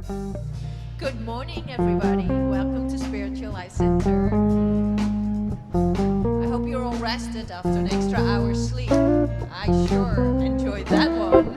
Good morning, everybody. Welcome to Spiritual Life Center. I hope you're all rested after an extra hour's sleep. I sure enjoyed that one.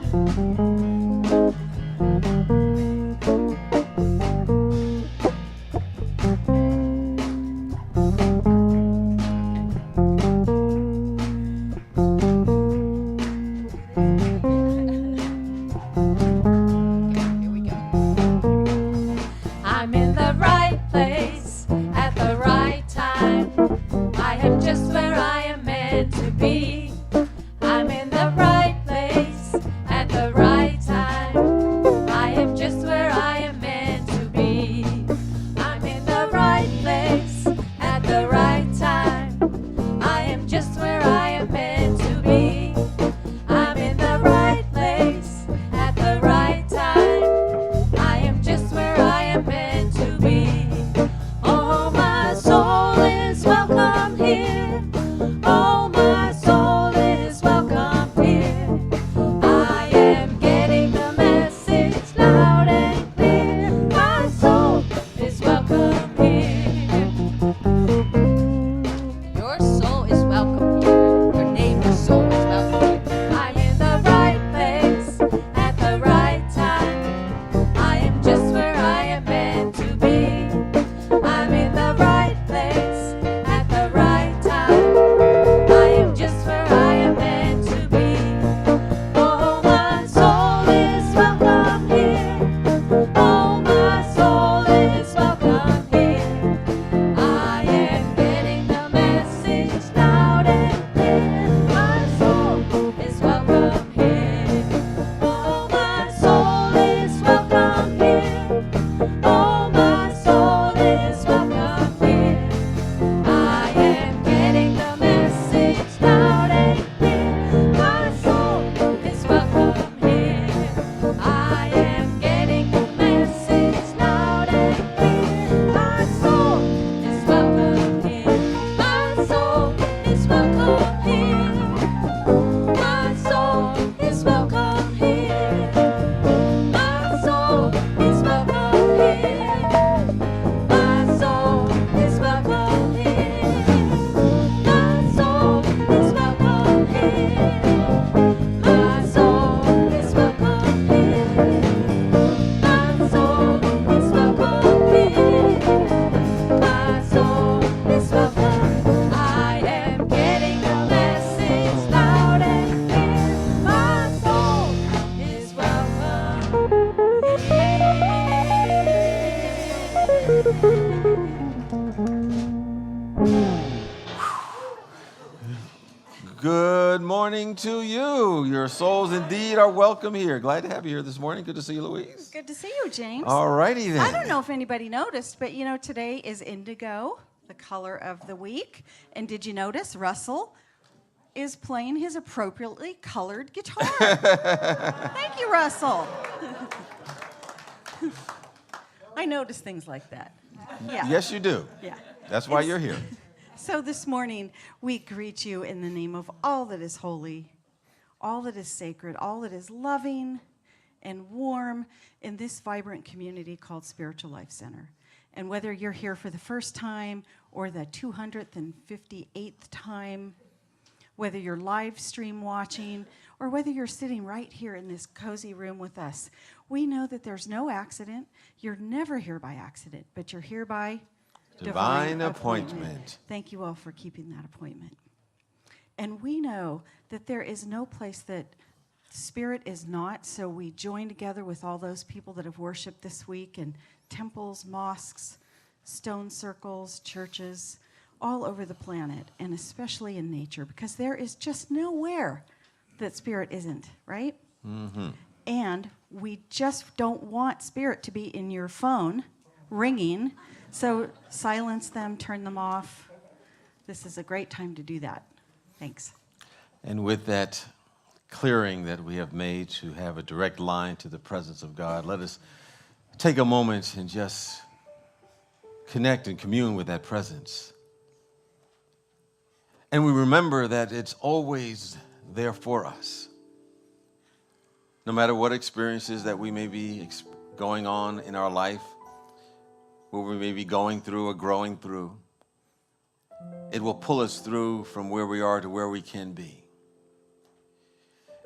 Good morning to you. Your souls indeed are welcome here. Glad to have you here this morning. Good to see you, Louise. Good to see you, James. All righty then. I don't know if anybody noticed, but you know, today is indigo, the color of the week. And did you notice Russell is playing his appropriately colored guitar? Thank you, Russell. I notice things like that. Yeah. Yes, you do. Yeah. That's why you're here. So this morning, we greet you in the name of all that is holy, all that is sacred, all that is loving and warm in this vibrant community called Spiritual Life Center. And whether you're here for the first time or the 258th time, whether you're live stream watching or whether you're sitting right here in this cozy room with us, we know that there's no accident. You're never here by accident, but you're here by Divine appointment. Thank you all for keeping that appointment. And we know that there is no place that Spirit is not, so we join together with all those people that have worshiped this week in temples, mosques, stone circles, churches, all over the planet, and especially in nature, because there is just nowhere that Spirit isn't, right? Mm-hmm. And we just don't want Spirit to be in your phone ringing. So silence them, turn them off. This is a great time to do that. Thanks. And with that clearing that we have made to have a direct line to the presence of God, let us take a moment and just connect and commune with that presence. And we remember that it's always there for us. No matter what experiences that we may be going on in our life, what we may be going through or growing through, it will pull us through from where we are to where we can be.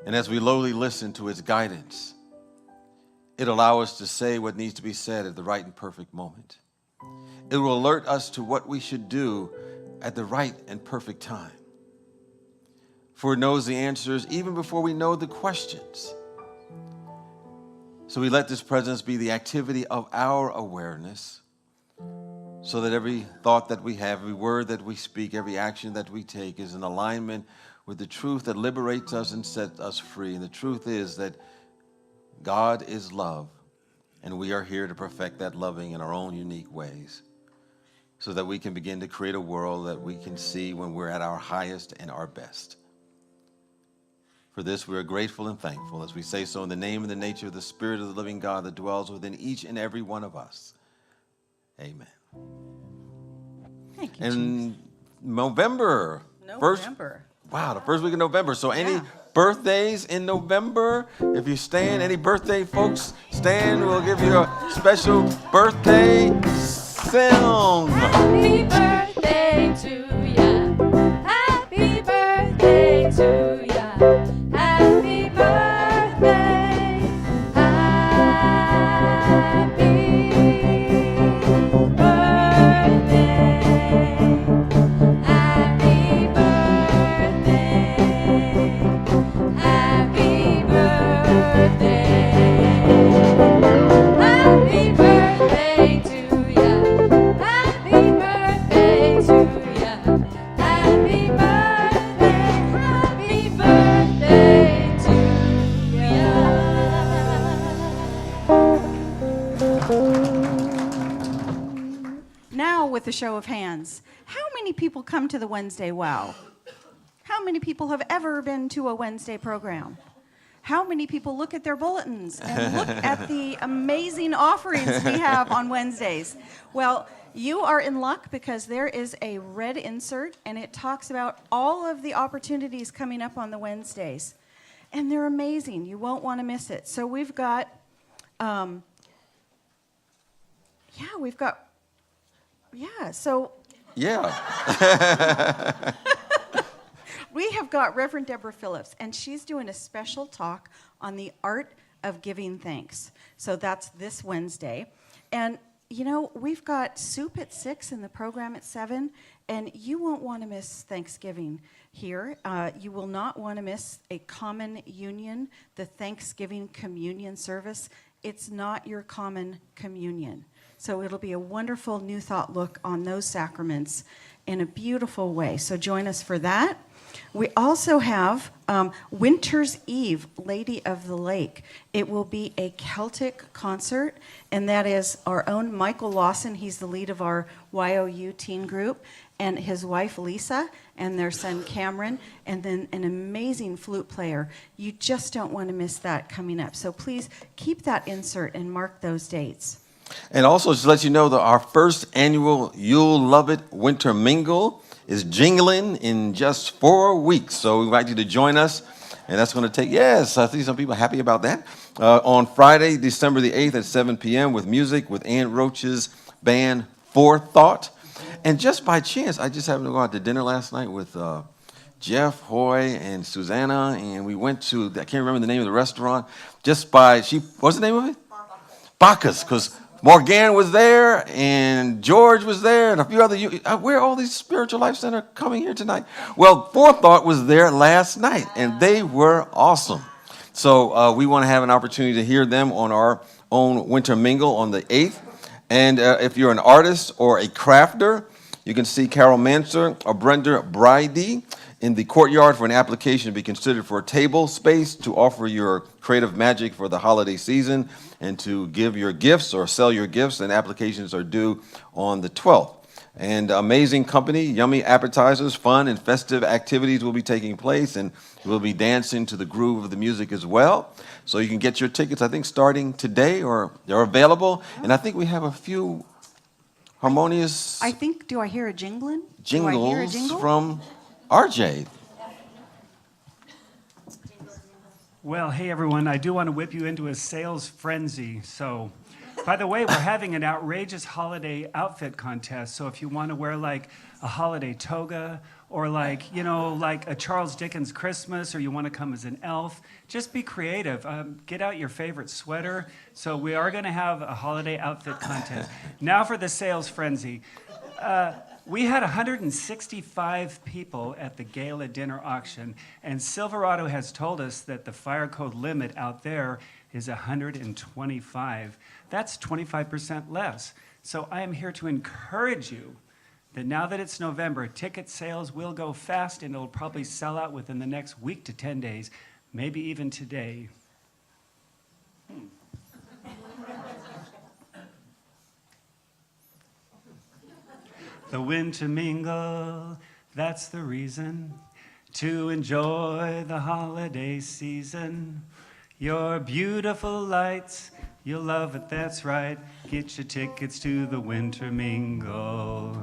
And as we lowly listen to its guidance, it'll allow us to say what needs to be said at the right and perfect moment. It will alert us to what we should do at the right and perfect time. For it knows the answers even before we know the questions. So we let this presence be the activity of our awareness, so that every thought that we have, every word that we speak, every action that we take is in alignment with the truth that liberates us and sets us free. And the truth is that God is love, and we are here to perfect that loving in our own unique ways, so that we can begin to create a world that we can see when we're at our highest and our best. For this, we are grateful and thankful as we say so in the name and the nature of the Spirit of the living God that dwells within each and every one of us. Amen. Thank you, And November. November. The first week of November. So any birthdays in November? If you stand, any birthday folks, stand. We'll give you a special birthday song. Happy birthday to ya. Happy birthday to ya. Happy birthday. Happy birthday. Happy birthday. Happy birthday. Happy birthday to ya. Happy birthday to ya. Happy birthday. Happy birthday to ya. Now, with a show of hands, how many people come to the Wednesday Wow? How many people have ever been to a Wednesday program? How many people look at their bulletins and look at the amazing offerings we have on Wednesdays? Well, you are in luck because there is a red insert, and it talks about all of the opportunities coming up on the Wednesdays. And they're amazing. You won't want to miss it. So we've got, we have got Reverend Deborah Phillips, and she's doing a special talk on the art of giving thanks. So that's this Wednesday. And, you know, we've got soup at 6 and the program at 7, and you won't want to miss Thanksgiving here. You will not want to miss a common union, the Thanksgiving communion service. It's not your common communion. So it'll be a wonderful New Thought look on those sacraments in a beautiful way. So join us for that. We also have Winter's Eve, Lady of the Lake. It will be a Celtic concert, and that is our own Michael Lawson. He's the lead of our YOU teen group, and his wife Lisa, and their son Cameron, and then an amazing flute player. You just don't want to miss that coming up. So please keep that insert and mark those dates. And also, just to let you know that our first annual You'll Love It Winter Mingle is jingling in just 4 weeks. So we invite you to join us. And that's going to take, yes, I see some people happy about that. On Friday, December the 8th at 7 p.m. with music with Ann Roach's band Forethought. And just by chance, I just happened to go out to dinner last night with Jeff, Hoy, and Susanna. And we went to, I can't remember the name of the restaurant, what's the name of it? Bacchus, because Morgan was there, and George was there, and a few other. Where are all these spiritual life center coming here tonight? Well, Forethought was there last night, and they were awesome. So we want to have an opportunity to hear them on our own Winter Mingle on the 8th. And if you're an artist or a crafter, you can see Carol Manser or Brenda Bridey in the courtyard for an application to be considered for a table space to offer your creative magic for the holiday season and to give your gifts or sell your gifts, and applications are due on the 12th. And amazing company, yummy appetizers, fun and festive activities will be taking place, and we'll be dancing to the groove of the music as well. So you can get your tickets, I think, starting today, or they're available. And I think we have a few harmonious Do I hear a jingling? jingles from RJ. Well, hey everyone, I do want to whip you into a sales frenzy. So By the way, we're having an outrageous holiday outfit contest. So if you want to wear like a holiday toga or like a Charles Dickens Christmas, or you want to come as an elf, just be creative. Get out your favorite sweater. So we are going to have a holiday outfit contest. Now for the sales frenzy. We had 165 people at the gala dinner auction, and Silverado has told us that the fire code limit out there is 125. That's 25% less. So I am here to encourage you that now that it's November, ticket sales will go fast, and it'll probably sell out within the next week to 10 days, maybe even today. The winter mingle, that's the reason to enjoy the holiday season. Your beautiful lights, you'll love it, that's right. Get your tickets to the winter mingle.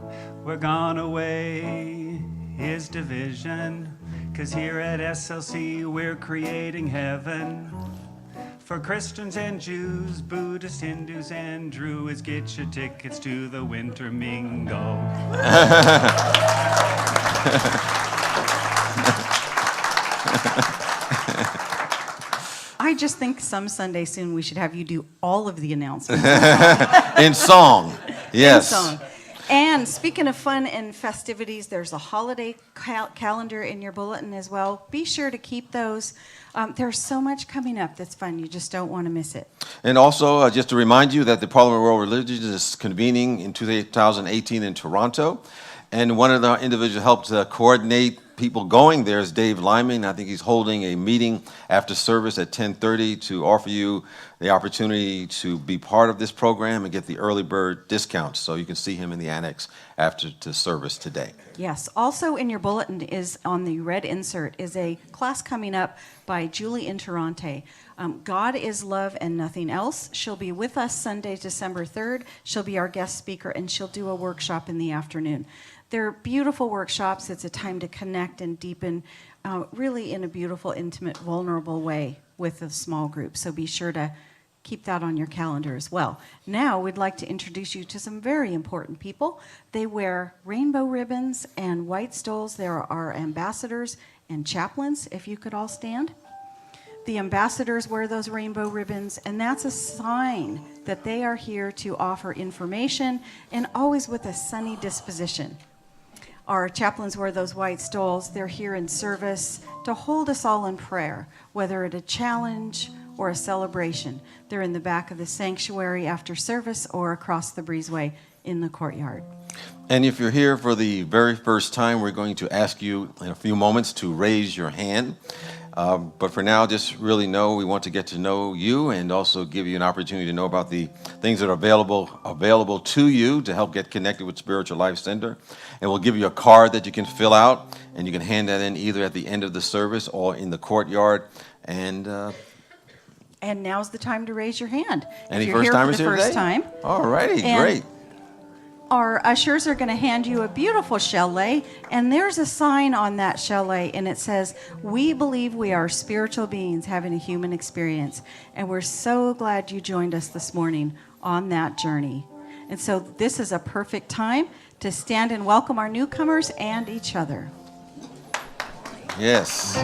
We're gone away, is division, 'cause here at SLC we're creating heaven. For Christians and Jews, Buddhists, Hindus, and Druids, get your tickets to the winter mingle. I just think some Sunday soon we should have you do all of the announcements. In song. Yes. In song. And speaking of fun and festivities, there's a holiday calendar in your bulletin as well. Be sure to keep those. There's so much coming up that's fun. You just don't want to miss it. And also, just to remind you that the Parliament of World Religions is convening in 2018 in Toronto. And one of the individuals who helped coordinate people going there is Dave Lyman. I think he's holding a meeting after service at 10:30 to offer you the opportunity to be part of this program and get the early bird discount. So you can see him in the annex after the service today. Yes. Also in your bulletin is on the red insert is a class coming up by Julie Interante. God is love and nothing else. She'll be with us Sunday, December 3rd. She'll be our guest speaker, and she'll do a workshop in the afternoon. They're beautiful workshops. It's a time to connect and deepen really in a beautiful, intimate, vulnerable way with a small group. So be sure to keep that on your calendar as well. Now we'd like to introduce you to some very important people. They wear rainbow ribbons and white stoles. There are ambassadors and chaplains, if you could all stand. The ambassadors wear those rainbow ribbons, and that's a sign that they are here to offer information and always with a sunny disposition. Our chaplains wear those white stoles. They're here in service to hold us all in prayer, whether at a challenge or a celebration. They're in the back of the sanctuary after service or across the breezeway in the courtyard. And if you're here for the very first time, we're going to ask you in a few moments to raise your hand. But for now, just really know we want to get to know you and also give you an opportunity to know about the things that are available to you to help get connected with Spiritual Life Center. And we'll give you a card that you can fill out, and you can hand that in either at the end of the service or in the courtyard. And now's the time to raise your hand. Any if you're here first-timers for the here first today? time. All righty, great. Our ushers are going to hand you a beautiful chalet, and there's a sign on that chalet, and it says, "We believe we are spiritual beings having a human experience." And we're so glad you joined us this morning on that journey. And so this is a perfect time to stand and welcome our newcomers and each other. Yes.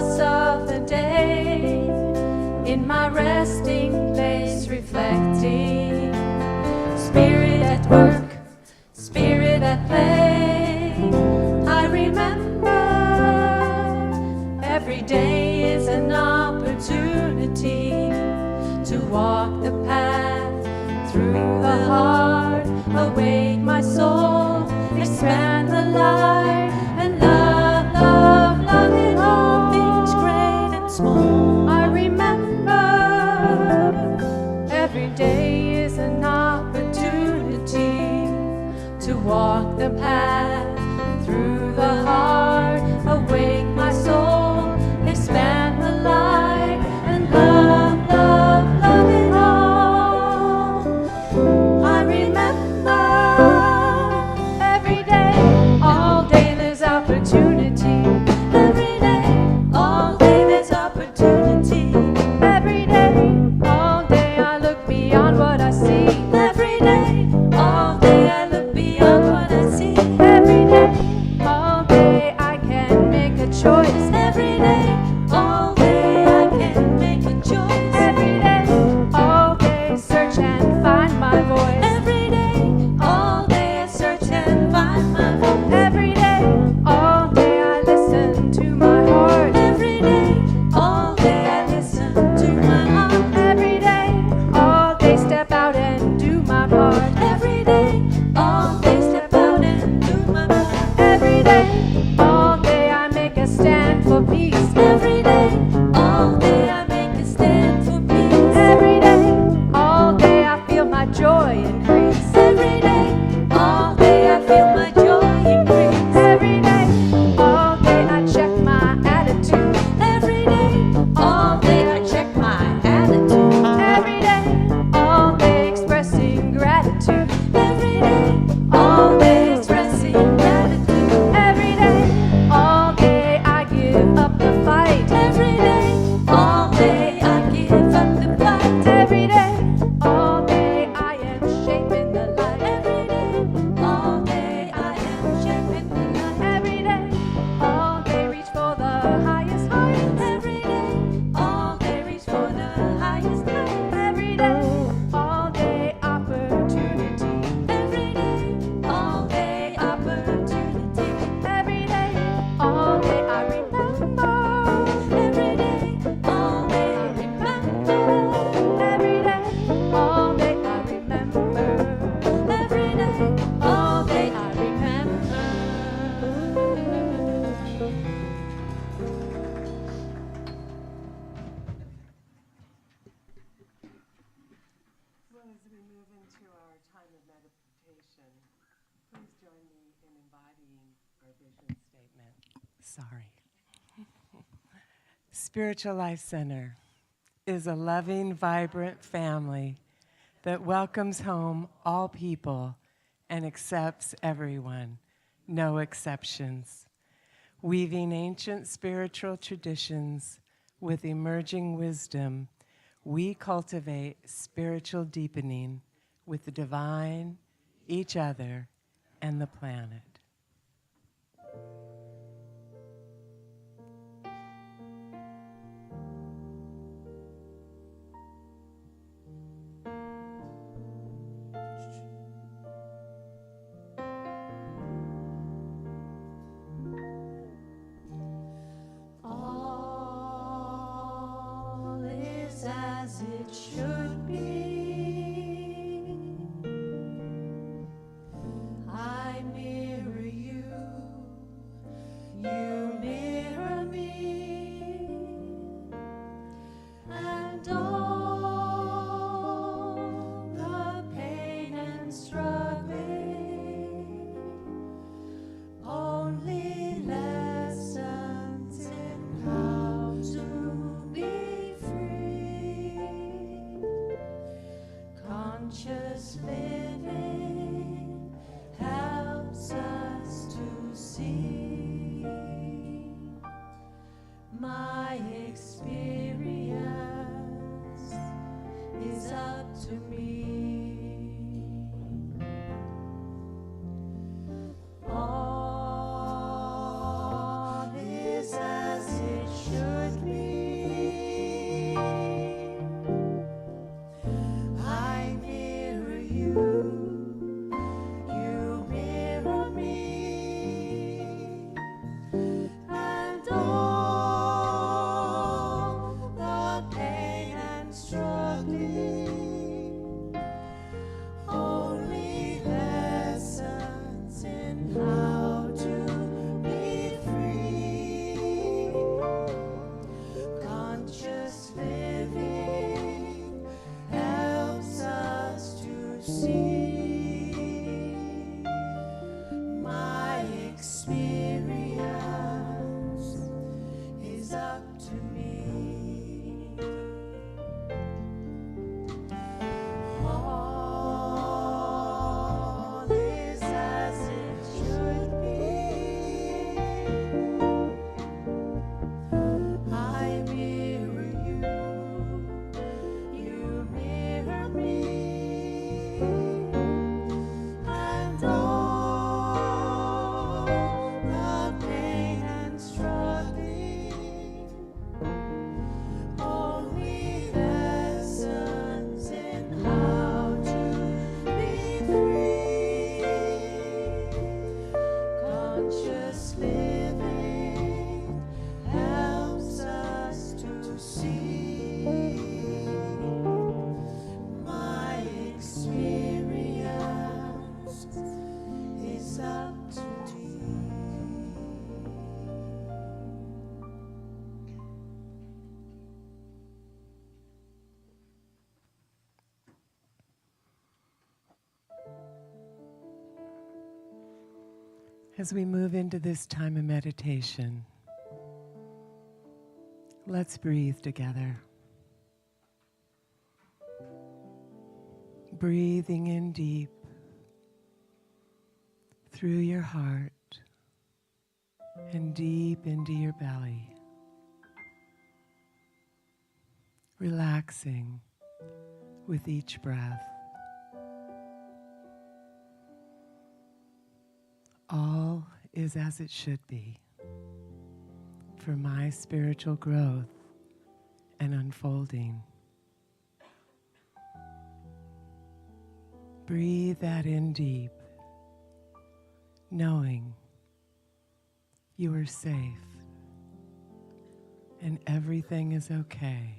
thoughts of the day, in my resting place reflecting, Spirit at work, Spirit at play. I remember every day is an opportunity to walk the path through the heart, awake my soul, expand the light, and love, love, love in all things great and small. I remember every day is an opportunity to walk the path through the heart, awake my soul, expand the light, and love, love, love it all. I remember every day, all day there's opportunity. Every day, all day there's opportunity. Every day, all day I look beyond what I see. Every day, all day I look beyond what I see. Every day, all day I can make a choice. Every day, all day I can make a choice. Every day, all day search and find my voice. Every day, all day I search and find my voice. Every day, all day I listen to my heart. Every day, all day I listen to my heart. Every day, all day step out and do my part. Every day, all day step out and do my part. Every day, all day I make a stand for peace. Every day, all day I make a stand for peace. Every day, all day I feel my joy increase. Every day, all day I feel my joy increase. Every day, all day I check my attitude. Every day, all day I check my attitude. Every day, all day expressing gratitude. Every day, all day expressing gratitude. Every day, all day I give up the fight. Every day, all day I give up the fight. Every day, all day I am shaping the light. Every day, all day I am shaping the light. Every day, all day reach for the highest heights. Every day, all day reach for the highest heights. Every day, all day opportunity. Every day, all day opportunity. Every day, all day I remember. Every day, all day I remember. Every day, all day I remember. Every day, all day I remember. Well, as we move into our time of meditation, please join me in embodying our vision statement. Sorry. Spiritual Life Center is a loving, vibrant family that welcomes home all people and accepts everyone, no exceptions. Weaving ancient spiritual traditions with emerging wisdom, we cultivate spiritual deepening with the divine, each other, and the planet. All is as it should be. I mirror As we move into this time of meditation, let's breathe together. Breathing in deep through your heart and deep into your belly. Relaxing with each breath. All is as it should be for my spiritual growth and unfolding. Breathe that in deep, knowing you are safe and everything is okay.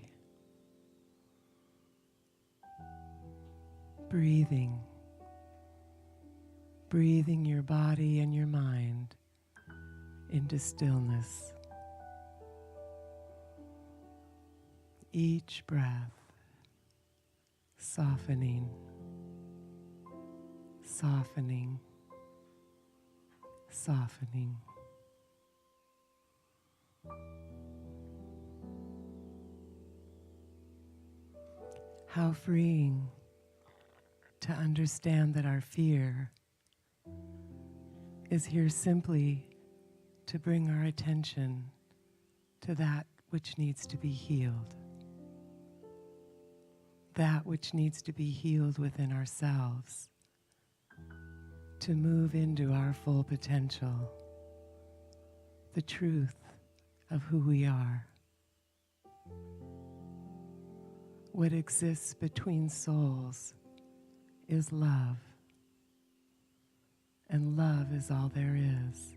Breathing your body and your mind into stillness. Each breath softening, softening, softening. How freeing to understand that our fear is here simply to bring our attention to that which needs to be healed. That which needs to be healed within ourselves to move into our full potential, the truth of who we are. What exists between souls is love, and love is all there is.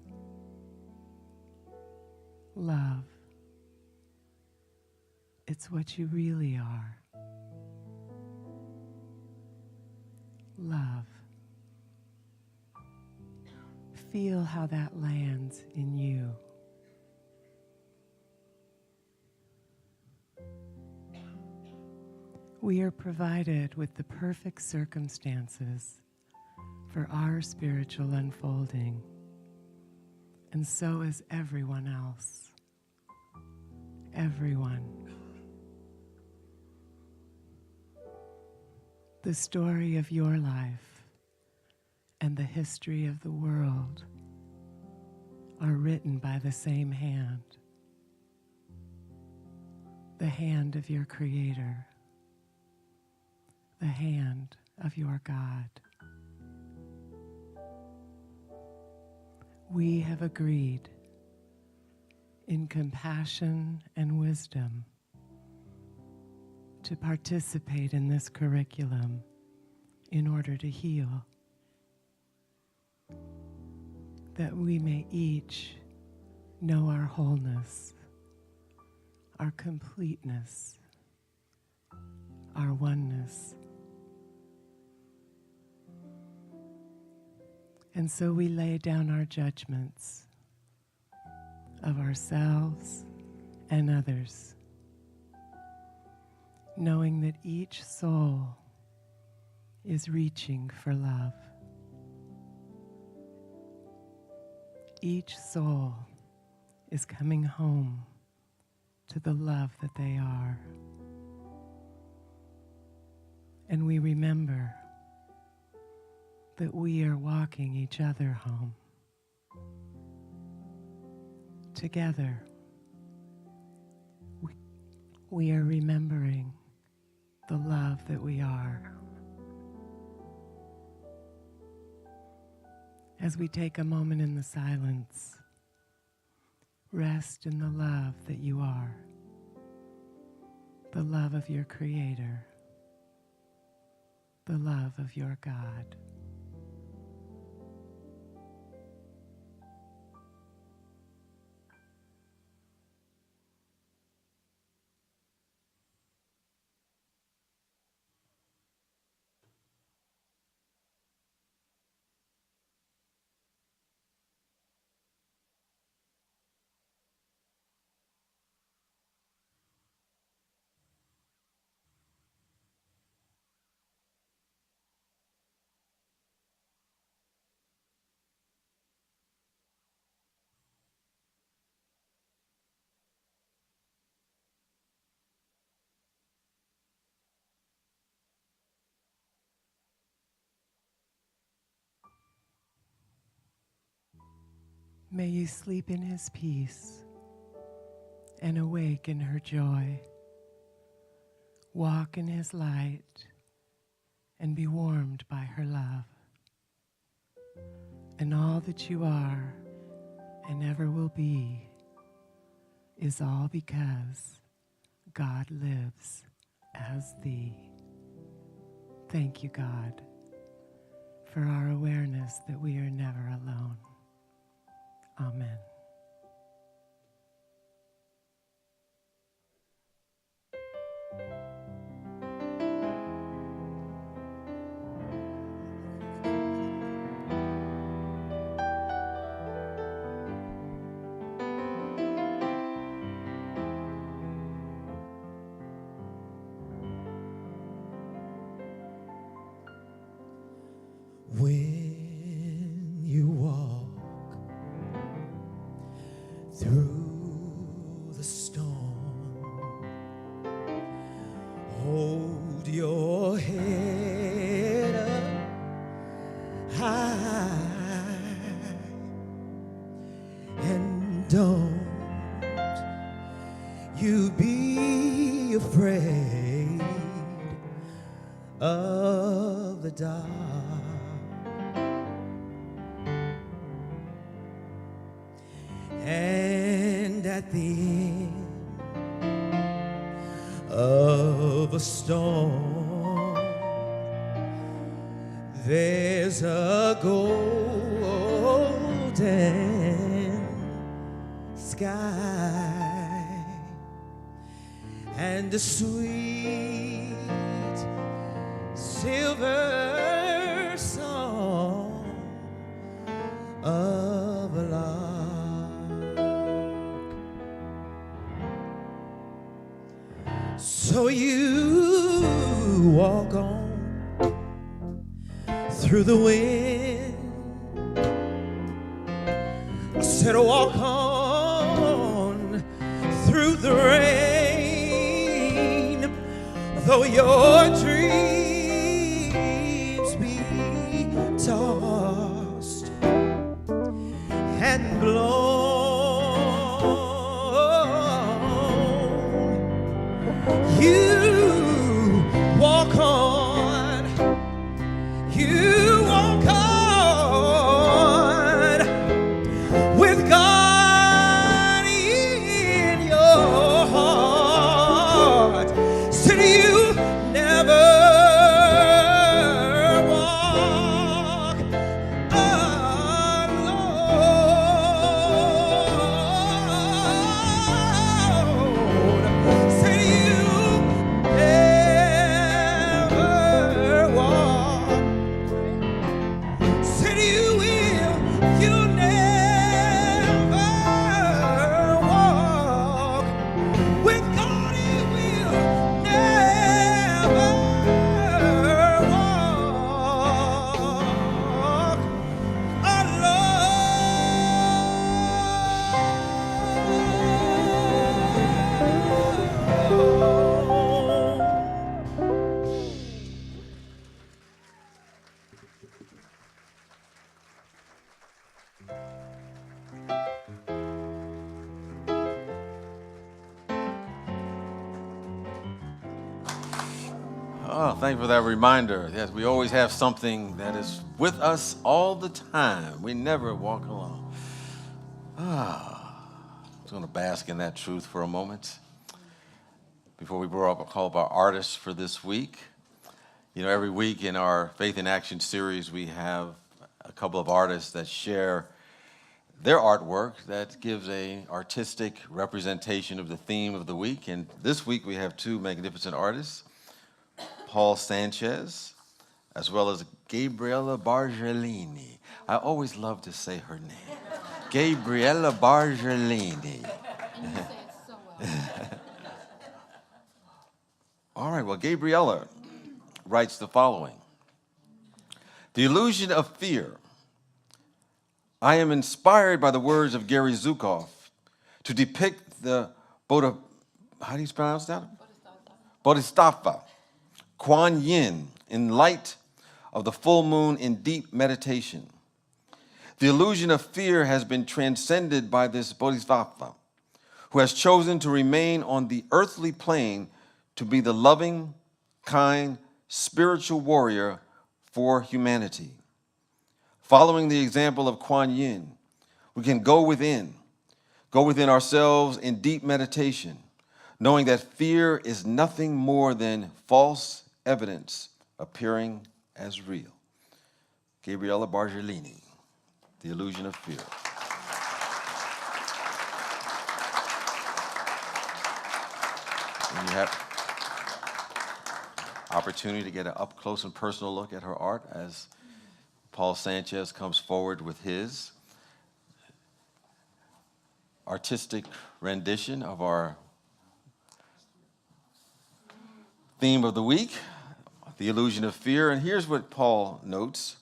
Love. It's what you really are. Love. Feel how that lands in you. We are provided with the perfect circumstances for our spiritual unfolding, and so is everyone else. Everyone. The story of your life and the history of the world are written by the same hand, the hand of your Creator, the hand of your God. We have agreed in compassion and wisdom to participate in this curriculum in order to heal, that we may each know our wholeness, our completeness, our oneness. And so we lay down our judgments of ourselves and others, knowing that each soul is reaching for love. Each soul is coming home to the love that they are. And we remember that we are walking each other home. Together, we are remembering the love that we are. As we take a moment in the silence, rest in the love that you are, the love of your Creator, the love of your God. May you sleep in his peace and awake in her joy. Walk in his light and be warmed by her love. And all that you are and ever will be is all because God lives as thee. Thank you, God, for our awareness that we are never alone. Amen. When you walk through the storm, hold your head up high and don't you be afraid of the dark. And at the end of a storm, there's a golden sky and a sweet silver song of a lark. So you walk on through the wind. I said walk on through the rain, though your dreams be tossed and blown. You walk on, you walk on with God in your heart. Said you never walk alone. Said you never walk. Said you will, you never walk. With God you will never walk alone. Oh, thank you for that reminder. Yes, we always have something that is with us all the time. We never walk alone. I'm going to bask in that truth for a moment. Before we call up our artists for this week, you know, every week in our Faith in Action series, we have a couple of artists that share their artwork that gives an artistic representation of the theme of the week. And this week we have two magnificent artists, Paul Sanchez, as well as Gabriella Bargelini. I always love to say her name. Gabriella Bargelini. All right, well, Gabriella writes the following. The illusion of fear. I am inspired by the words of Gary Zukav to depict the how do you pronounce that? Bodhisattva, Kuan Yin, in light of the full moon in deep meditation. The illusion of fear has been transcended by this bodhisattva, who has chosen to remain on the earthly plane to be the loving, kind, spiritual warrior for humanity. Following the example of Kuan Yin, we can go within ourselves in deep meditation, knowing that fear is nothing more than false evidence appearing as real. Gabriella Bargelini, The Illusion of Fear. And you have opportunity to get an up close and personal look at her art as Paul Sanchez comes forward with his artistic rendition of our theme of the week, the illusion of fear. And here's what Paul notes.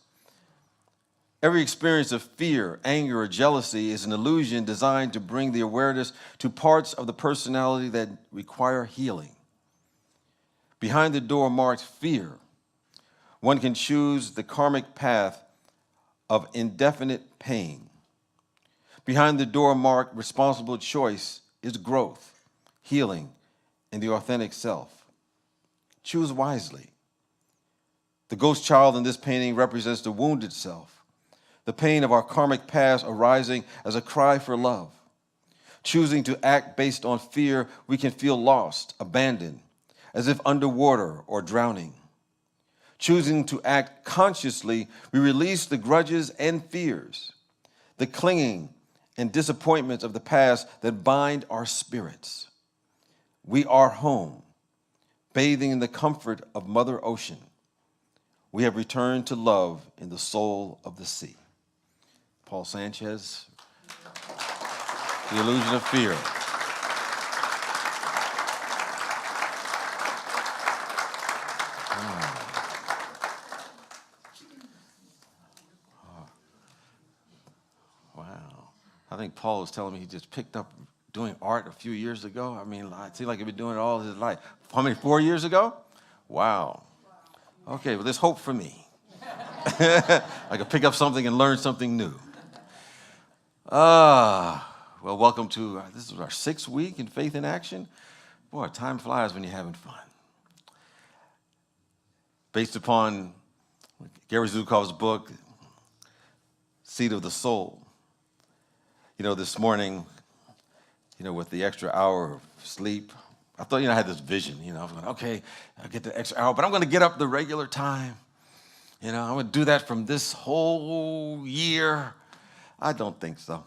Every experience of fear, anger, or jealousy is an illusion designed to bring the awareness to parts of the personality that require healing. Behind the door marked fear, one can choose the karmic path of indefinite pain. Behind the door marked responsible choice is growth, healing, and the authentic self. Choose wisely. The ghost child in this painting represents the wounded self, the pain of our karmic past arising as a cry for love. Choosing to act based on fear, we can feel lost, abandoned, as if underwater or drowning. Choosing to act consciously, we release the grudges and fears, the clinging and disappointments of the past that bind our spirits. We are home, bathing in the comfort of Mother Ocean. We have returned to love in the soul of the sea. Paul Sanchez, The Illusion of Fear. Wow. I think Paul was telling me he just picked up doing art a few years ago. I mean, it seemed like he'd been doing it all his life. How many, 4 years ago? Wow. Okay, well, there's hope for me. I could pick up something and learn something new. Well, welcome to, this is our 6th week in Faith in Action. Boy, time flies when you're having fun. Based upon Gary Zukav's book, Seed of the Soul. You know, this morning, with the extra hour of sleep, I thought, I had this vision, I was going, okay, I'll get the extra hour, but I'm going to get up the regular time. I'm going to do that from this whole year. I don't think so.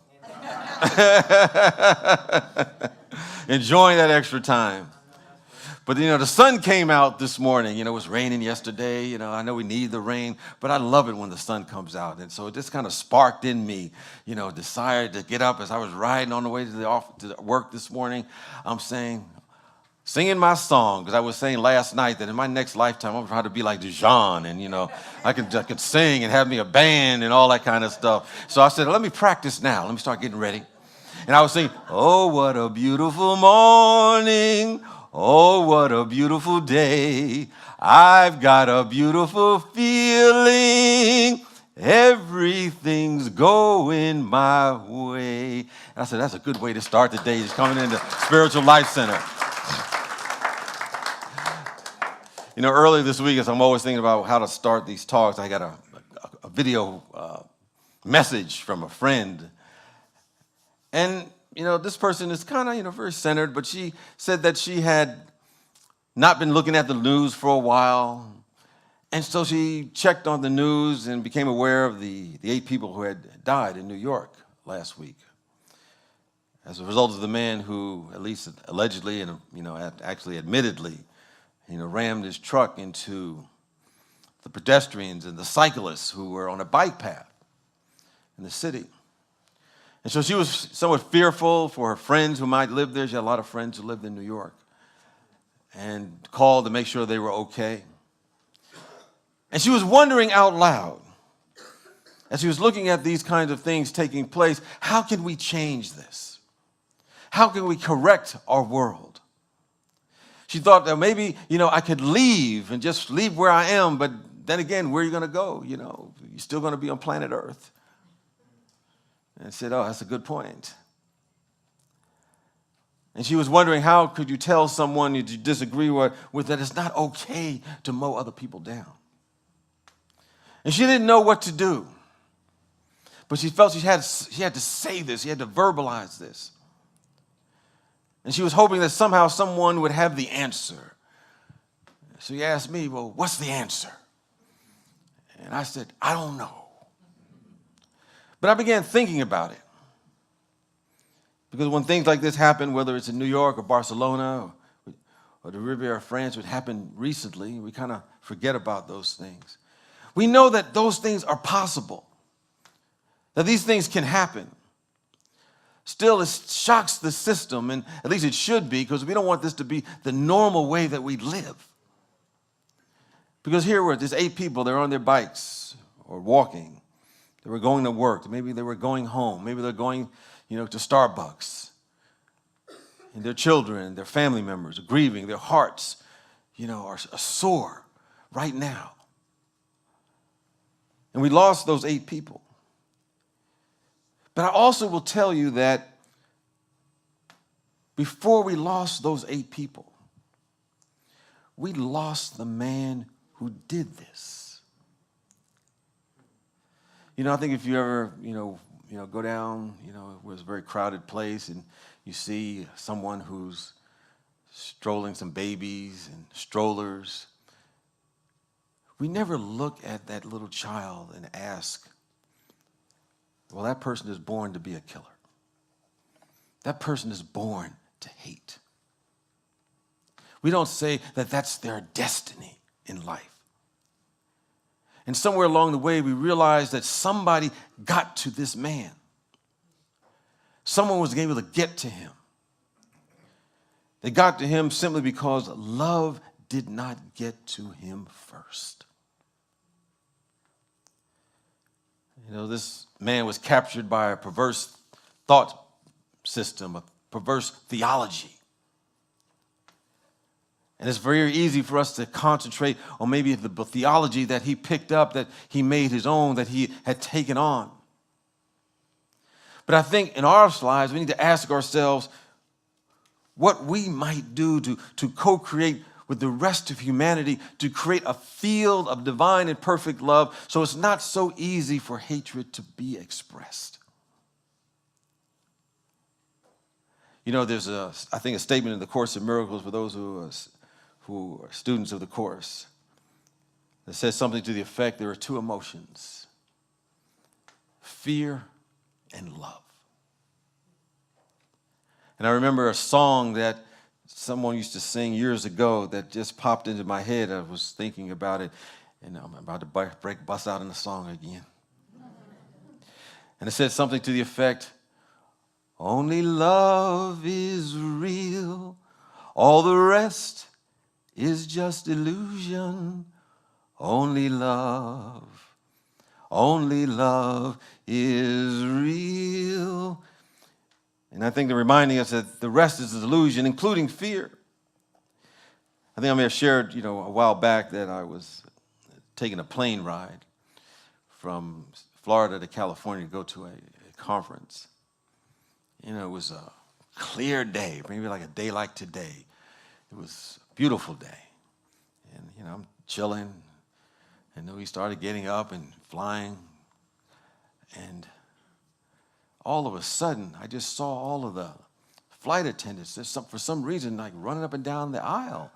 Enjoying that extra time. But, the sun came out this morning. It was raining yesterday. I know we need the rain, but I love it when the sun comes out. And so it just kind of sparked in me, desire to get up. As I was riding on the way to work this morning, I'm singing my song, because I was saying last night that in my next lifetime, I'm going to try to be like Dijon, and, I could sing and have me a band and all that kind of stuff. So I said, let me practice now. Let me start getting ready. And I was singing, oh, what a beautiful morning. Oh, what a beautiful day. I've got a beautiful feeling. Everything's going my way. And I said, that's a good way to start the day, just coming into Spiritual Life Center. Earlier this week, as I'm always thinking about how to start these talks, I got a video message from a friend. And, this person is kind of, very centered, but she said that she had not been looking at the news for a while. And so she checked on the news and became aware of the 8 people who had died in New York last week as a result of the man who, at least allegedly and, actually admittedly, rammed his truck into the pedestrians and the cyclists who were on a bike path in the city. And so she was somewhat fearful for her friends who might live there. She had a lot of friends who lived in New York, and called to make sure they were okay. And she was wondering out loud, as she was looking at these kinds of things taking place, how can we change this? How can we correct our world? She thought that maybe, I could leave and just leave where I am, but then again, where are you going to go? You're still going to be on planet Earth. And said, oh, that's a good point. And she was wondering, how could you tell someone you disagree with that it's not okay to mow other people down? And she didn't know what to do. But she felt she had to say this. She had to verbalize this. And she was hoping that somehow someone would have the answer. So he asked me, well, what's the answer? And I said, I don't know. But I began thinking about it. Because when things like this happen, whether it's in New York or Barcelona or the Riviera of France, which happened recently, we kind of forget about those things. We know that those things are possible, that these things can happen. Still, it shocks the system, and at least it should be, because we don't want this to be the normal way that we live. Because here were these 8 people, they're on their bikes or walking. They were going to work. Maybe they were going home. Maybe they're going, to Starbucks. And their children, their family members are grieving. Their hearts, are sore right now. And we lost those 8 people. But I also will tell you that before we lost those 8 people, we lost the man who did this. I think if you ever, go down, it was a very crowded place, and you see someone who's strolling some babies and strollers, we never look at that little child and ask, well, that person is born to be a killer. That person is born to hate. We don't say that that's their destiny in life. And somewhere along the way, we realized that somebody got to this man. Someone was able to get to him. They got to him simply because love did not get to him first. This man was captured by a perverse thought system, a perverse theology. And it's very easy for us to concentrate on maybe the theology that he picked up, that he made his own, that he had taken on. But I think in our lives, we need to ask ourselves what we might do to co-create with the rest of humanity, to create a field of divine and perfect love so it's not so easy for hatred to be expressed. There's I think a statement in the Course in Miracles for those who are students of the Course that says something to the effect, there are 2 emotions, fear and love. And I remember a song that someone used to sing years ago that just popped into my head. I was thinking about it, and I'm about to bust out in the song again. And it said something to the effect, only love is real, all the rest is just illusion. Only love is real. And I think they're reminding us that the rest is an illusion, including fear. I think I may have shared, a while back that I was taking a plane ride from Florida to California to go to a conference. It was a clear day, maybe like a day like today. It was a beautiful day. And, I'm chilling. And then we started getting up and flying. And all of a sudden, I just saw all of the flight attendants, for some reason, like running up and down the aisle,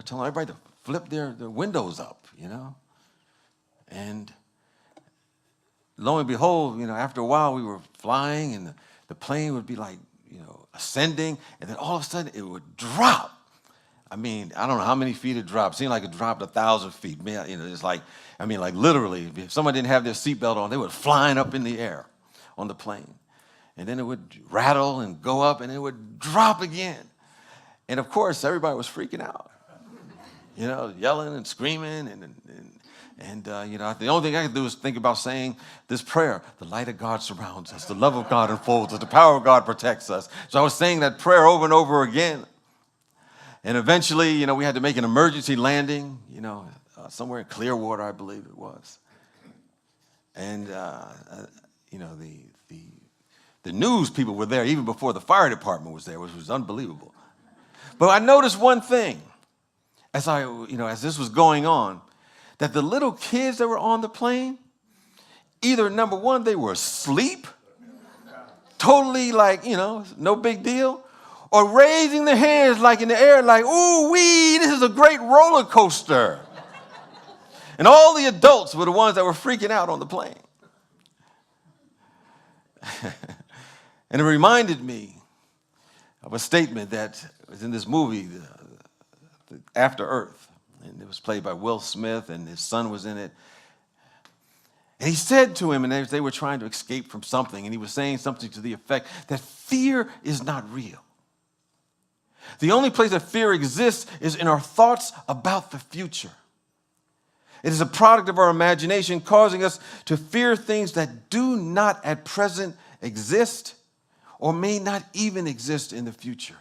telling everybody to flip their windows up, And lo and behold, after a while, we were flying, and the plane would be like, ascending, and then all of a sudden, it would drop. I mean, I don't know how many feet it dropped. It seemed like it dropped 1,000 feet. It's like literally, if someone didn't have their seatbelt on, they were flying up in the air on the plane. And then it would rattle and go up, and it would drop again. And of course, everybody was freaking out, yelling and screaming. And the only thing I could do was think about saying this prayer: the light of God surrounds us, the love of God enfolds us, the power of God protects us. So I was saying that prayer over and over again. And eventually, we had to make an emergency landing, somewhere in Clearwater, I believe it was. And, the The news people were there even before the fire department was there, which was unbelievable. But I noticed one thing as this was going on, that the little kids that were on the plane, either number one, they were asleep, totally like, no big deal, or raising their hands like in the air, like, ooh wee, this is a great roller coaster. And all the adults were the ones that were freaking out on the plane. And it reminded me of a statement that was in this movie, After Earth. And it was played by Will Smith, and his son was in it. And he said to him, and they were trying to escape from something, and he was saying something to the effect that fear is not real. The only place that fear exists is in our thoughts about the future. It is a product of our imagination, causing us to fear things that do not at present exist or may not even exist in the future.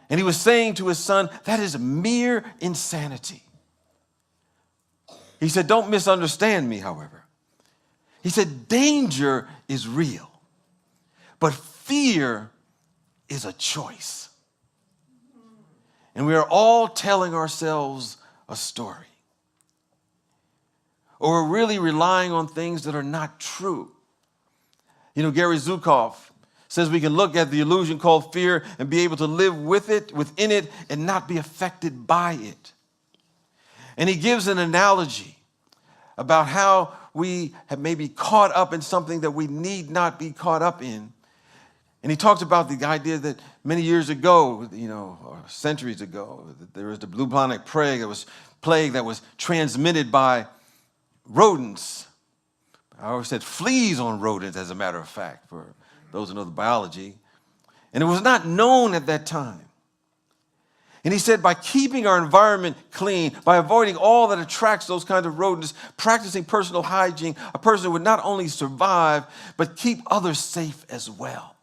And he was saying to his son, that is mere insanity. He said, don't misunderstand me, however. He said, danger is real, but fear is a choice. And we are all telling ourselves a story. Or we're really relying on things that are not true. Gary Zukav says we can look at the illusion called fear and be able to live with it, within it, and not be affected by it. And he gives an analogy about how we have maybe caught up in something that we need not be caught up in. And he talks about the idea that many years ago, or centuries ago, that there was the bubonic plague that was transmitted by rodents. I always said fleas on rodents, as a matter of fact, for those who know the biology. And it was not known at that time. And he said by keeping our environment clean, by avoiding all that attracts those kinds of rodents, practicing personal hygiene, a person would not only survive, but keep others safe as well.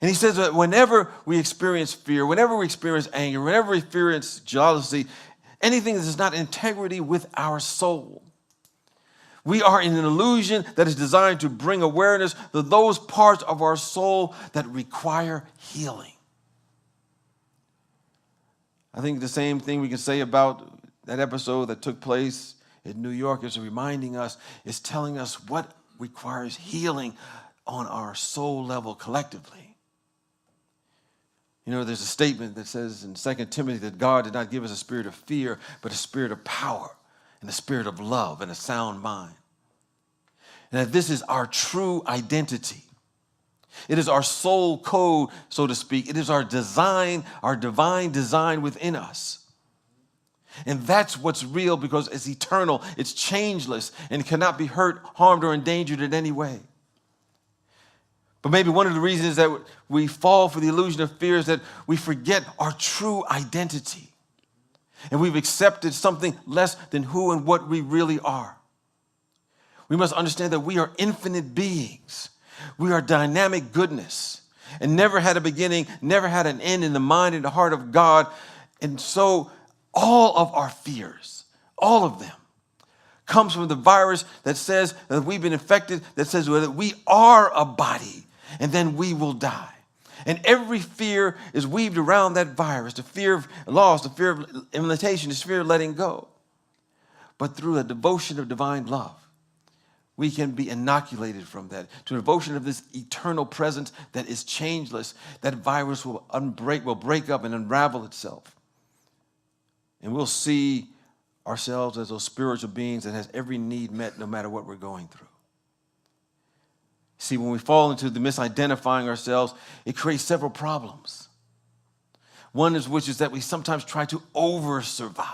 And he says that whenever we experience fear, whenever we experience anger, whenever we experience jealousy, anything that is not integrity with our soul, we are in an illusion that is designed to bring awareness to those parts of our soul that require healing. I think the same thing we can say about that episode that took place in New York is reminding us, is telling us what requires healing on our soul level collectively. There's a statement that says in 2 Timothy that God did not give us a spirit of fear, but a spirit of power and a spirit of love and a sound mind. And that this is our true identity. It is our soul code, so to speak. It is our design, our divine design within us. And that's what's real because it's eternal, it's changeless, and it cannot be hurt, harmed, or endangered in any way. But maybe one of the reasons that we fall for the illusion of fear is that we forget our true identity. And we've accepted something less than who and what we really are. We must understand that we are infinite beings. We are dynamic goodness and never had a beginning, never had an end in the mind and the heart of God. And so all of our fears, all of them, comes from the virus that says that we've been infected, that says that we are a body and then we will die. And every fear is weaved around that virus, the fear of loss, the fear of limitation, the fear of letting go. But through a devotion of divine love, we can be inoculated from that, to a devotion of this eternal presence that is changeless. That virus will break up and unravel itself. And we'll see ourselves as those spiritual beings that has every need met no matter what we're going through. See, when we fall into the misidentifying ourselves, it creates several problems. One is which is that we sometimes try to over-survive.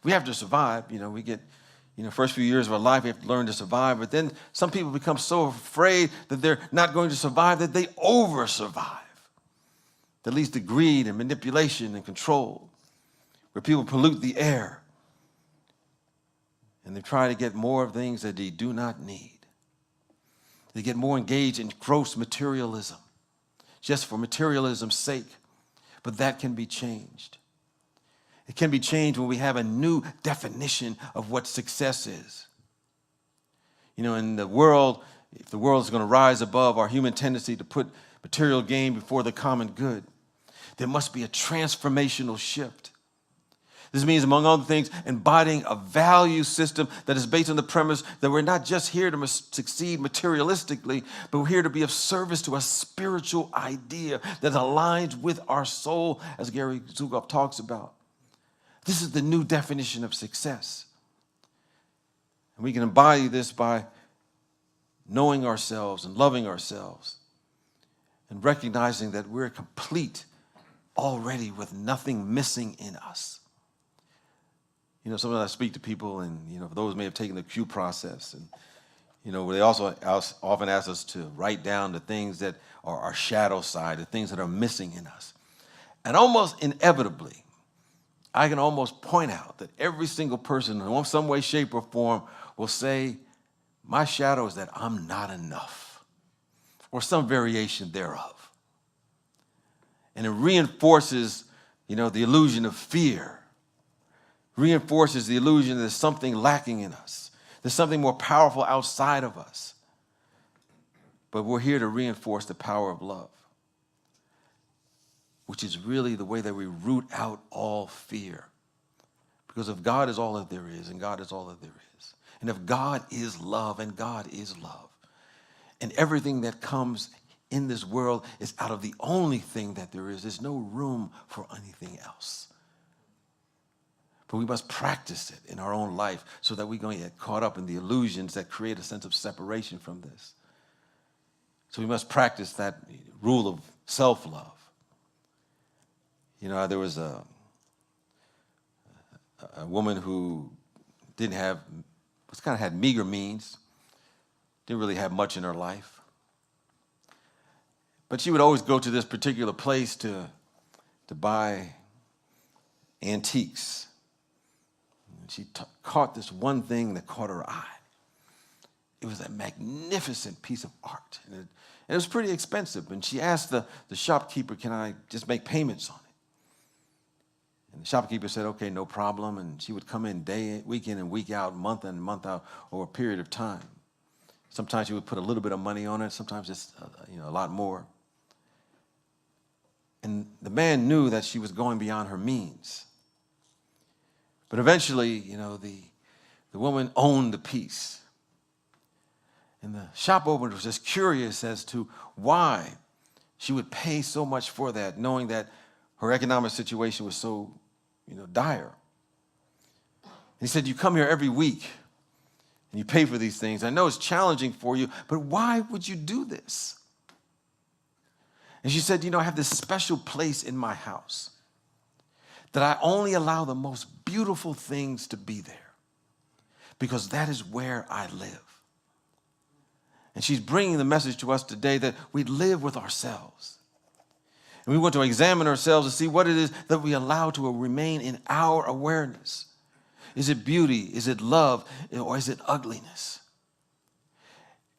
We have to survive. We get, first few years of our life, we have to learn to survive. But then some people become so afraid that they're not going to survive that they over-survive. That leads to greed and manipulation and control, where people pollute the air. And they try to get more of things that they do not need. They get more engaged in gross materialism, just for materialism's sake. But that can be changed. It can be changed when we have a new definition of what success is. In the world, if the world is going to rise above our human tendency to put material gain before the common good, there must be a transformational shift. This means, among other things, embodying a value system that is based on the premise that we're not just here to succeed materialistically, but we're here to be of service to a spiritual idea that aligns with our soul, as Gary Zukav talks about. This is the new definition of success. And we can embody this by knowing ourselves and loving ourselves and recognizing that we're complete already with nothing missing in us. You know, sometimes I speak to people, and, you know, those may have taken the Q process, and, you know, they also often ask us to write down the things that are our shadow side, the things that are missing in us. And almost inevitably, I can almost point out that every single person in some way, shape, or form will say, my shadow is that I'm not enough, or some variation thereof. And it reinforces, you know, the illusion of fear, reinforces the illusion that there's something lacking in us. There's something more powerful outside of us. But we're here to reinforce the power of love, which is really the way that we root out all fear. Because if God is all that there is, and God is all that there is, and if God is love, and God is love, and everything that comes in this world is out of the only thing that there is, there's no room for anything else. But we must practice it in our own life so that we don't get caught up in the illusions that create a sense of separation from this. So we must practice that rule of self-love. You know, there was a woman who had meager means, didn't really have much in her life. But she would always go to this particular place to buy antiques. She caught this one thing that caught her eye. It was a magnificent piece of art, and it was pretty expensive. And she asked the shopkeeper, can I just make payments on it? And the shopkeeper said, okay, no problem. And she would come in week in and week out, month in and month out, over a period of time. Sometimes she would put a little bit of money on it, sometimes just a lot more. And the man knew that she was going beyond her means. But eventually, you know, the woman owned the piece. And the shop owner was just curious as to why she would pay so much for that, knowing that her economic situation was so, dire. And he said, you come here every week and you pay for these things. I know it's challenging for you, but why would you do this? And she said, I have this special place in my house that I only allow the most beautiful things to be there because that is where I live. And she's bringing the message to us today that we live with ourselves. And we want to examine ourselves and see what it is that we allow to remain in our awareness. Is it beauty? Is it love? Or is it ugliness?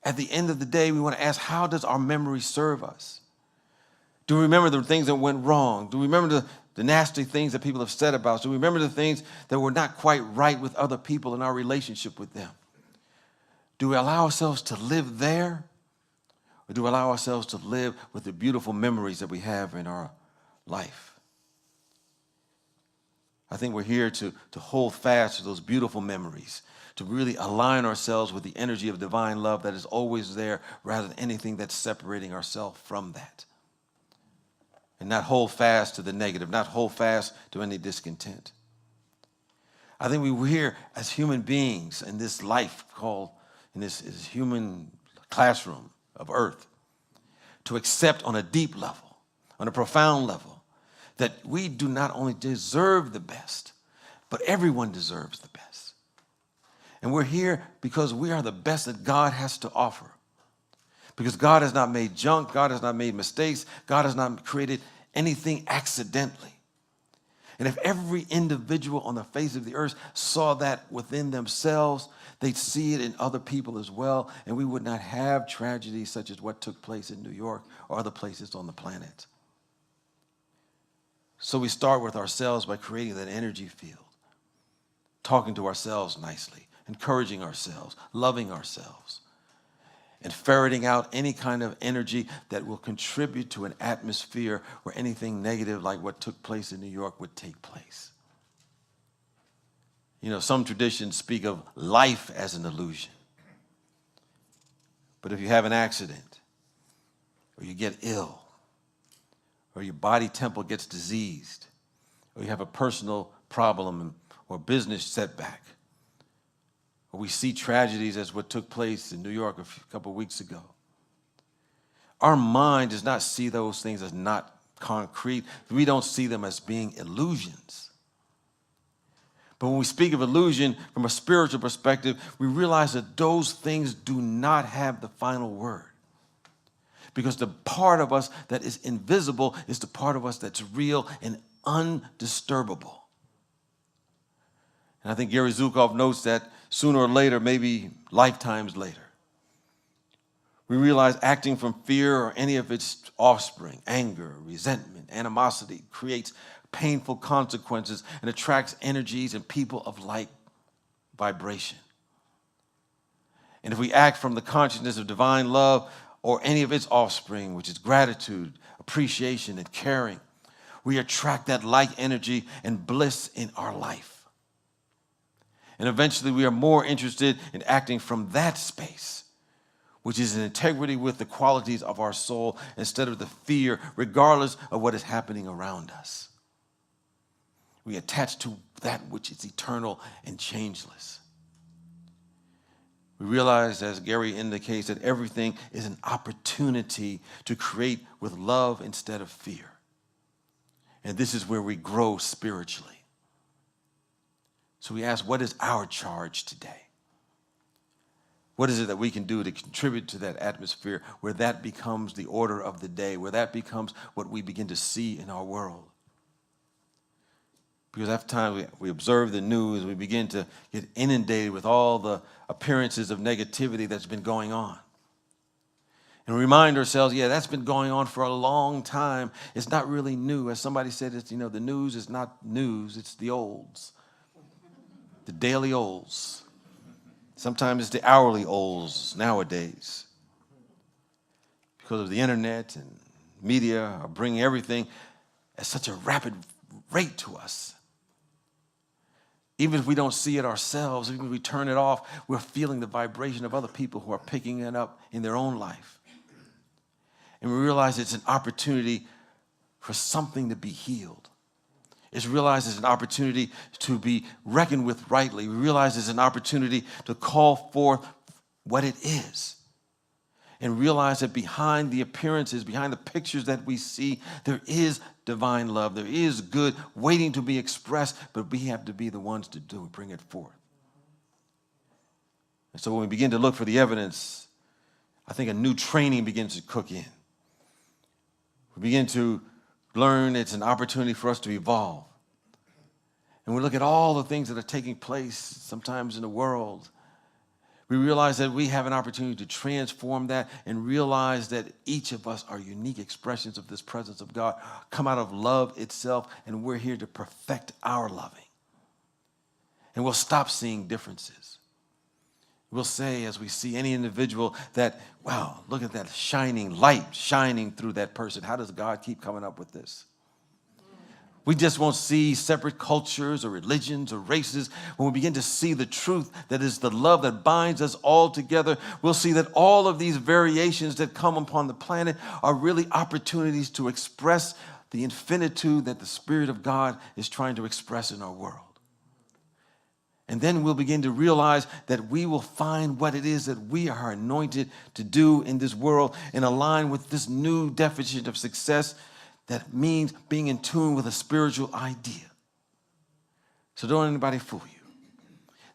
At the end of the day, we want to ask, how does our memory serve us? Do we remember the things that went wrong? Do we remember the nasty things that people have said about us? Do we remember the things that were not quite right with other people in our relationship with them? Do we allow ourselves to live there? Or do we allow ourselves to live with the beautiful memories that we have in our life? I think we're here to hold fast to those beautiful memories, to really align ourselves with the energy of divine love that is always there rather than anything that's separating ourselves from that. And not hold fast to the negative, not hold fast to any discontent. I think we're here as human beings in this life called, in this human classroom of earth, to accept on a deep level, on a profound level, that we do not only deserve the best, but everyone deserves the best. And we're here because we are the best that God has to offer. Because God has not made junk, God has not made mistakes, God has not created anything accidentally. And if every individual on the face of the earth saw that within themselves, they'd see it in other people as well, and we would not have tragedies such as what took place in New York or other places on the planet. So we start with ourselves by creating that energy field, talking to ourselves nicely, encouraging ourselves, loving ourselves. and ferreting out any kind of energy that will contribute to an atmosphere where anything negative like what took place in New York would take place. You know, some traditions speak of life as an illusion. But if you have an accident, or you get ill, or your body temple gets diseased, or you have a personal problem or business setback, or we see tragedies as what took place in New York a couple of weeks ago, our mind does not see those things as not concrete. We don't see them as being illusions. But when we speak of illusion from a spiritual perspective, we realize that those things do not have the final word. Because the part of us that is invisible is the part of us that's real and undisturbable. And I think Gary Zukov notes that sooner or later, maybe lifetimes later, we realize acting from fear or any of its offspring, anger, resentment, animosity, creates painful consequences and attracts energies and people of like vibration. And if we act from the consciousness of divine love or any of its offspring, which is gratitude, appreciation, and caring, we attract that like energy and bliss in our life. And eventually we are more interested in acting from that space, which is in integrity with the qualities of our soul instead of the fear, regardless of what is happening around us. We attach to that which is eternal and changeless. We realize, as Gary indicates, that everything is an opportunity to create with love instead of fear. And this is where we grow spiritually. So we ask, what is our charge today? What is it that we can do to contribute to that atmosphere where that becomes the order of the day, where that becomes what we begin to see in our world? Because after time we observe the news, we begin to get inundated with all the appearances of negativity that's been going on. And we remind ourselves, yeah, that's been going on for a long time. It's not really new. As somebody said, it's, you know, the news is not news, it's the olds. The daily olds. Sometimes it's the hourly olds nowadays. Because of the internet and media are bringing everything at such a rapid rate to us. Even if we don't see it ourselves, even if we turn it off, we're feeling the vibration of other people who are picking it up in their own life. And we realize it's an opportunity for something to be healed. It's realized as an opportunity to be reckoned with rightly. We realize it's an opportunity to call forth what it is. And realize that behind the appearances, behind the pictures that we see, there is divine love. There is good waiting to be expressed, but we have to be the ones to do it, bring it forth. And so when we begin to look for the evidence, I think a new training begins to cook in. We begin to learn it's an opportunity for us to evolve. And we look at all the things that are taking place sometimes in the world. We realize that we have an opportunity to transform that and realize that each of us are unique expressions of this presence of God, come out of love itself, and we're here to perfect our loving. And we'll stop seeing differences. We'll say, as we see any individual, that, wow, look at that shining light shining through that person. How does God keep coming up with this? We just won't see separate cultures or religions or races. When we begin to see the truth that is the love that binds us all together, we'll see that all of these variations that come upon the planet are really opportunities to express the infinitude that the Spirit of God is trying to express in our world. And then we'll begin to realize that we will find what it is that we are anointed to do in this world and align with this new definition of success that means being in tune with a spiritual idea. So don't anybody fool you.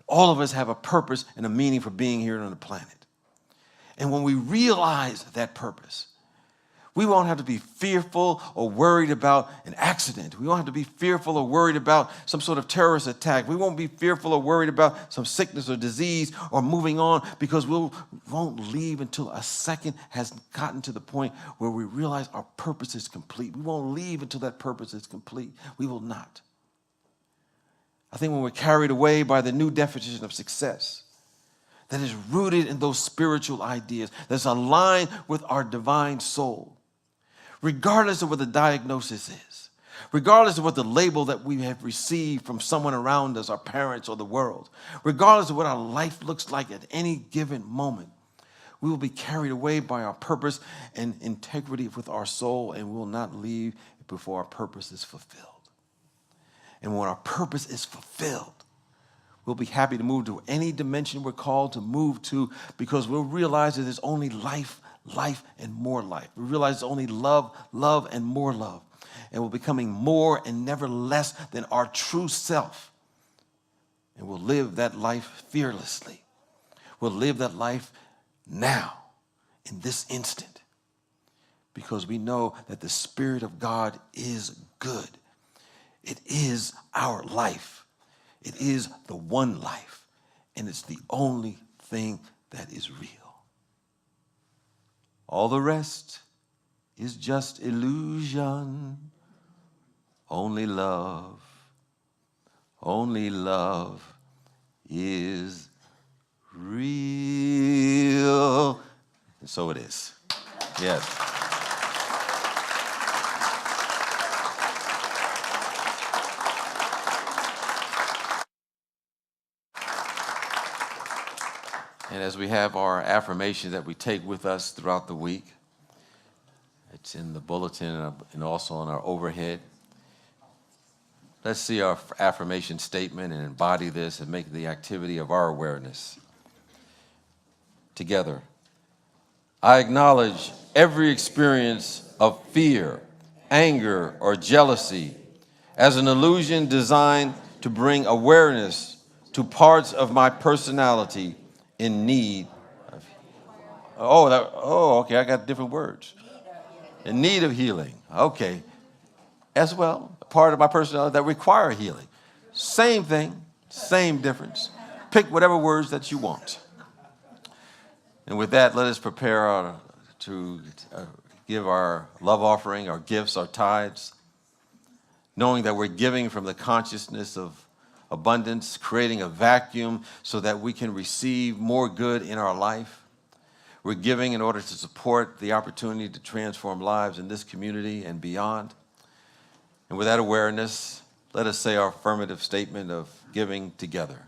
All of us have a purpose and a meaning for being here on the planet. And when we realize that purpose, we won't have to be fearful or worried about an accident. We won't have to be fearful or worried about some sort of terrorist attack. We won't be fearful or worried about some sickness or disease or moving on, because we won't leave until a second has gotten to the point where we realize our purpose is complete. We won't leave until that purpose is complete. We will not. I think when we're carried away by the new definition of success, that is rooted in those spiritual ideas, that's aligned with our divine soul, regardless of what the diagnosis is, regardless of what the label that we have received from someone around us, our parents or the world, regardless of what our life looks like at any given moment, we will be carried away by our purpose and integrity with our soul, and we will not leave before our purpose is fulfilled. And when our purpose is fulfilled, we'll be happy to move to any dimension we're called to move to, because we'll realize that there's only life, life, and more life. We realize there's only love, love, and more love. And we're becoming more and never less than our true self. And we'll live that life fearlessly. We'll live that life now, in this instant, because we know that the Spirit of God is good. It is our life. It is the one life, and it's the only thing that is real. All the rest is just illusion. Only love is real. And so it is. Yes. And as we have our affirmation that we take with us throughout the week, it's in the bulletin and also on our overhead. Let's see our affirmation statement and embody this and make the activity of our awareness. Together. I acknowledge every experience of fear, anger, or jealousy as an illusion designed to bring awareness to parts of my personality in need of. Okay, I got different words. In need of healing. Okay. As well, a part of my personality that require healing. Same thing, same difference. Pick whatever words that you want. And with that, let us prepare to give our love offering, our gifts, our tithes, knowing that we're giving from the consciousness of abundance, creating a vacuum so that we can receive more good in our life. We're giving in order to support the opportunity to transform lives in this community and beyond. And with that awareness, let us say our affirmative statement of giving together.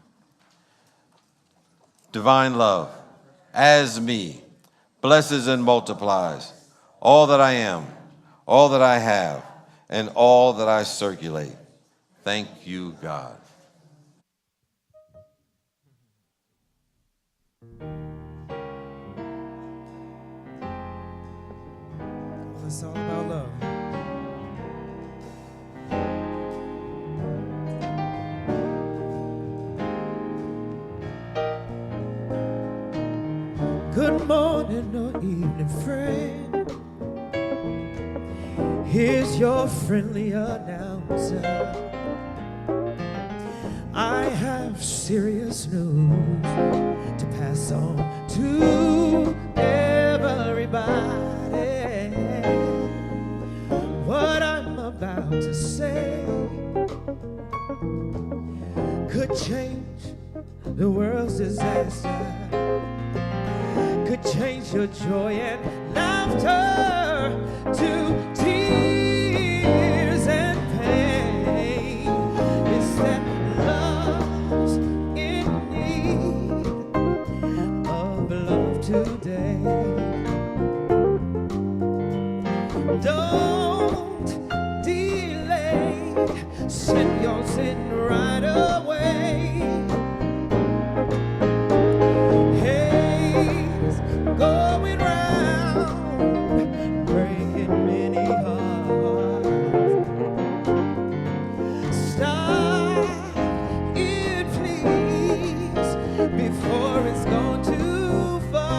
Divine love, as me, blesses and multiplies all that I am, all that I have, and all that I circulate. Thank you, God. It's all about love. Good morning or evening, friend. Here's your friendly announcer. I have serious news to pass on to everybody. What I'm about to say could change the world's disaster, could change your joy and laughter to tears and pain. It's that love's in need of love today. Don't delay, send yours in right away. Haze going round, breaking many hearts. Stop it, please, before it's gone too far.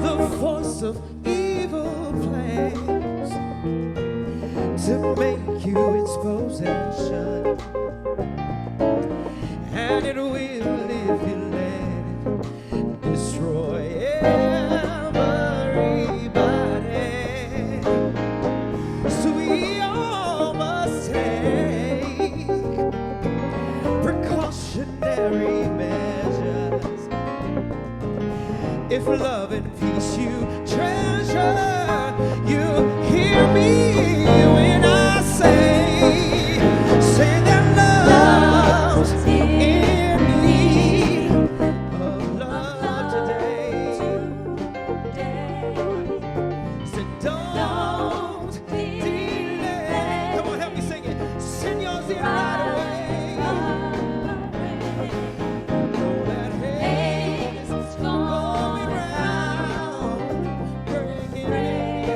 The force of evil plans to make you its possession, and it will, if you let it, destroy everybody. So we all must take precautionary measures. If love and peace you treasure, you hear me when I say that love's in need of love today. So don't delay. Come on, help me sing it. Send yours in right away. Know that hate is going round, breaking many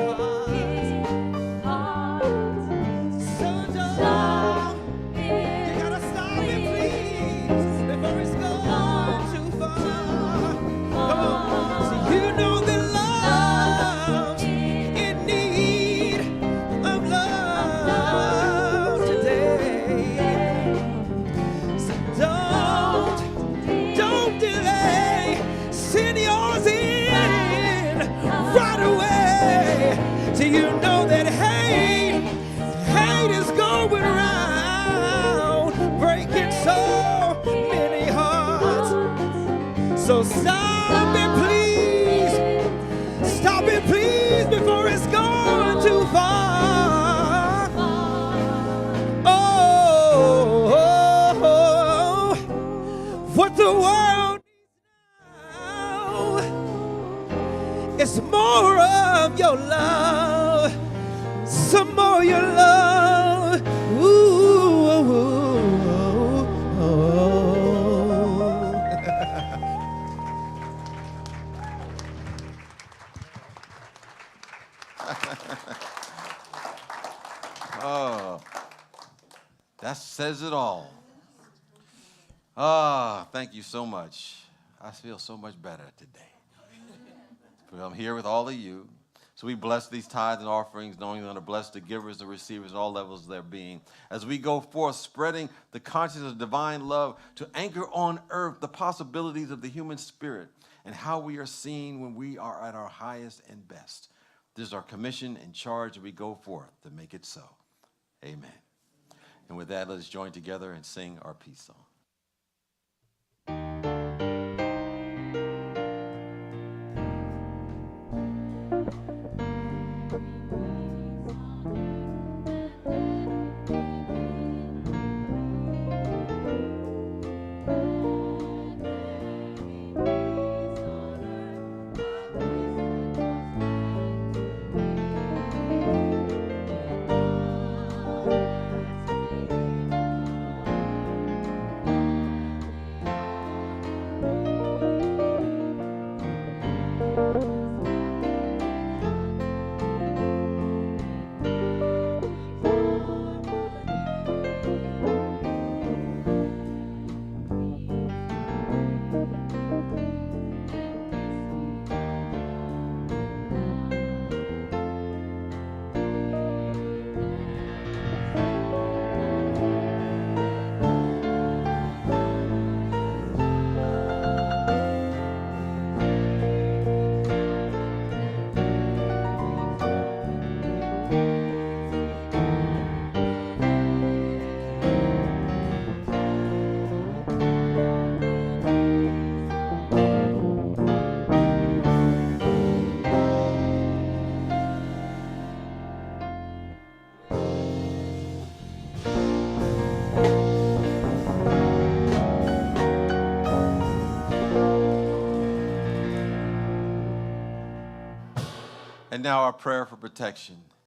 hearts. So don't, you gotta stop it, please, before it's gone too far. Come on, so you know that love's in need of love today. So don't delay. Send yours in right away. Do you know that hate is going around, breaking so many hearts? So stop it, please. Stop it, please, before it's gone too far. Oh, what the world needs now is more of your love, some more your love. Oh, that says it all. Thank you so much. I feel so much better today. I'm here with all of you. So we bless these tithes and offerings, knowing that to bless the givers, the receivers, all levels of their being. As we go forth, spreading the consciousness of divine love to anchor on earth the possibilities of the human spirit and how we are seen when we are at our highest and best. This is our commission and charge as we go forth to make it so. Amen. And with that, let us join together and sing our peace song. And now our prayer for protection.